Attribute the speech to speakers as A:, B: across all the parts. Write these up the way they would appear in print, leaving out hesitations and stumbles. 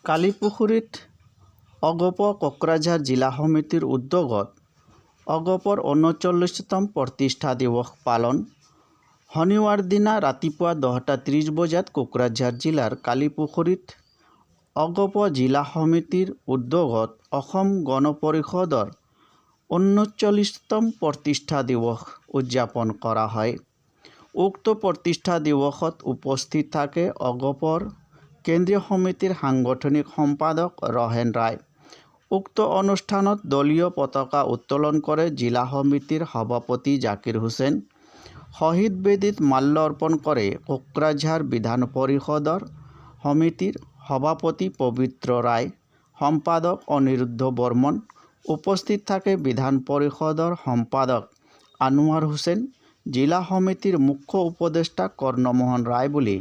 A: কালিপুখুৰীত অগপ কোকৰাঝাৰ জিলা সমিতিৰ উদ্যোগত অগপৰ ৩৯তম প্ৰতিষ্ঠা দিৱস পালন। শনিবাৰ দিনা ৰাতিপুৱা 10:30 বজাত কোকৰাঝাৰ জিলাৰ কালিপুখুৰীত অগপ জিলা সমিতিৰ উদ্যোগত অসম গণ পৰিষদৰ ৩৯তম প্ৰতিষ্ঠা দিৱস উদযাপন কৰা হয়। উক্ত প্ৰতিষ্ঠা দিৱসত উপস্থিত থাকে অগপৰ কেন্দ্ৰীয় সমিতিৰ সাংগঠনিক সম্পাদক ৰহেন ৰায়। উক্ত অনুষ্ঠানত দলীয় পতাকা উত্তোলন কৰে জিলা সমিতিৰ সভাপতি জাকিৰ হুছেইন। শহীদ বেদীত মাল্য অৰ্পণ কৰে কোকৰাঝাৰ বিধান পৰিষদৰ সমিতিৰ সভাপতি পবিত্ৰ ৰায়, সম্পাদক অনিৰুদ্ধ বৰ্মন। উপস্থিত থাকে বিধান পৰিষদৰ সম্পাদক আনোৱাৰ হুছেইন, জিলা সমিতিৰ মুখ্য উপদেষ্টা কৰ্ণমোহন ৰায় বুলি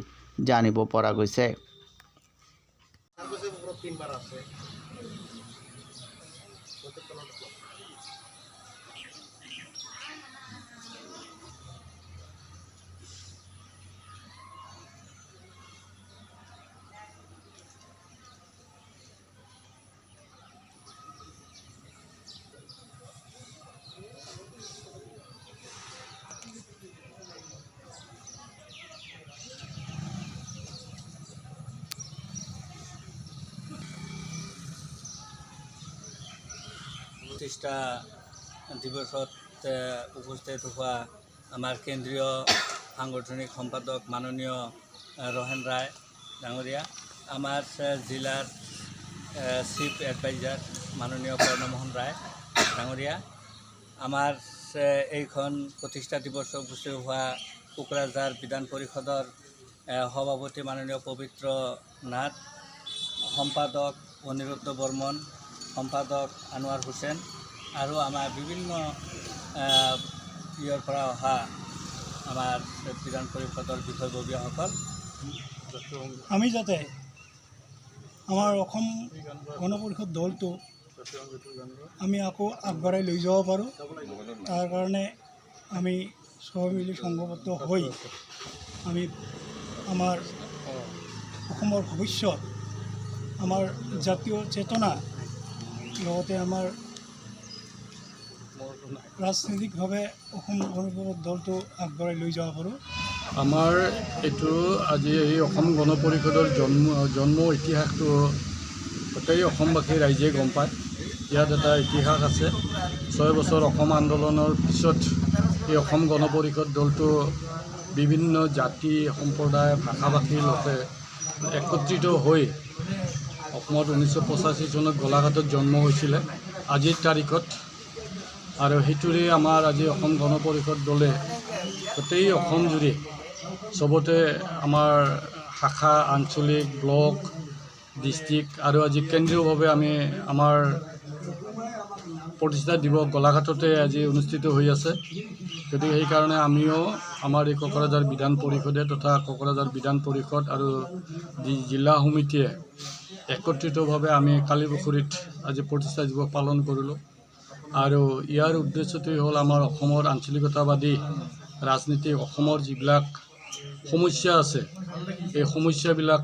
A: জানিব পৰা গৈছে।
B: প্ৰতিষ্ঠা দিৱসত উপস্থিত হোৱা আমাৰ কেন্দ্ৰীয় সাংগঠনিক সম্পাদক মাননীয় ৰহেন ৰায় ডাঙৰীয়া, আমাৰ জিলাৰ চিফ এডভাইজাৰ মাননীয় কৰ্ণমোহন ৰায় ডাঙৰীয়া, আমাৰ এইখন প্ৰতিষ্ঠা দিৱসত উপস্থিত হোৱা কোকৰাঝাৰ বিধান পৰিষদৰ সভাপতি মাননীয় পবিত্ৰ নাথ, সম্পাদক অনিৰুদ্ধ বৰ্মন, সম্পাদক আনোৱাৰ হুছেইন আৰু আমাৰ বিভিন্ন ইয়াৰ পৰা অহা আমাৰ বিধান পৰিষদৰ বিষয়ববীয়াসকল,
C: আমি যাতে আমাৰ অসম গণ পৰিষদ দলটো আমি আকৌ আগবঢ়াই লৈ যাব পাৰোঁ, তাৰ কাৰণে আমি সবাই মিলি সংঘবদ্ধ হৈ আমি আমাৰ অসমৰ ভৱিষ্যত, আমাৰ জাতীয় চেতনা লগতে আমাৰ ৰাজনৈতিকভাৱে অসম গণ পৰিষদ দলটো আগবঢ়াই লৈ যাব পাৰোঁ।
D: আমাৰ এইটো আজি এই অসম গণ পৰিষদৰ জন্ম ইতিহাসটো গোটেই অসমবাসী ৰাইজে গম পায়। ইয়াত এটা ইতিহাস আছে। 6 বছৰ অসম আন্দোলনৰ পিছত এই অসম গণ পৰিষদ দলটো বিভিন্ন জাতি সম্প্ৰদায় ভাষা ভাষীৰ লোকে একত্ৰিত হৈ অসমত 1985 চনত গোলাঘাটত জন্ম হৈছিলে আজিৰ তাৰিখত, আৰু সেইটোৰে আমাৰ আজি অসম গণ পৰিষদ দলে গোটেই অসম জুৰি চবতে আমাৰ শাখা, আঞ্চলিক, ব্লক, ডিষ্ট্ৰিক্ট আৰু আজি কেন্দ্ৰীয়ভাৱে আমি আমাৰ প্ৰতিষ্ঠা দিৱস গোলাঘাটতে আজি অনুষ্ঠিত হৈ আছে। গতিকে সেইকাৰণে আমিও আমাৰ এই কোকৰাঝাৰ বিধান পৰিষদে তথা কোকৰাঝাৰ বিধান পৰিষদ আৰু জিলা সমিতিয়ে একত্ৰিতভাৱে আমি কালিপুখুৰীত আজি প্ৰতিষ্ঠা দিৱস পালন কৰিলোঁ। আৰু ইয়াৰ উদ্দেশ্যটোৱে হ'ল আমাৰ অসমৰ আঞ্চলিকতাবাদী ৰাজনীতি, অসমৰ যিবিলাক সমস্যা আছে এই সমস্যাবিলাক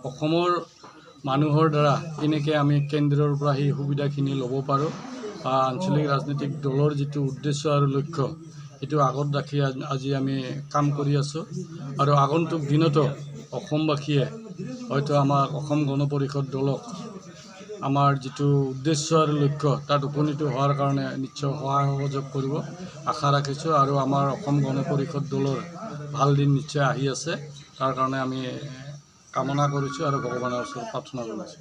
D: অসমৰ মানুহৰ দ্বাৰা কেনেকৈ আমি কেন্দ্ৰৰ পৰা সেই সুবিধাখিনি ল'ব পাৰোঁ বা আঞ্চলিক ৰাজনৈতিক দলৰ যিটো উদ্দেশ্য আৰু লক্ষ্য সেইটো আগত ৰাখি আজি আমি কাম কৰি আছোঁ। আৰু আগন্তুক দিনতো অসমবাসীয়ে হয়তো আমাৰ অসম গণ পৰিষদ দলক আমাৰ যিটো উদ্দেশ্য আৰু লক্ষ্য তাত উপনীত হোৱাৰ কাৰণে নিশ্চয় সহায় সহযোগ কৰিব আশা ৰাখিছোঁ। আৰু আমাৰ অসম গণ পৰিষদ দলৰ ভাল দিন নিশ্চয় আহি আছে, তাৰ কাৰণে আমি কামনা কৰিছোঁ আৰু ভগৱানৰ ওচৰত প্ৰাৰ্থনা কৰিছোঁ।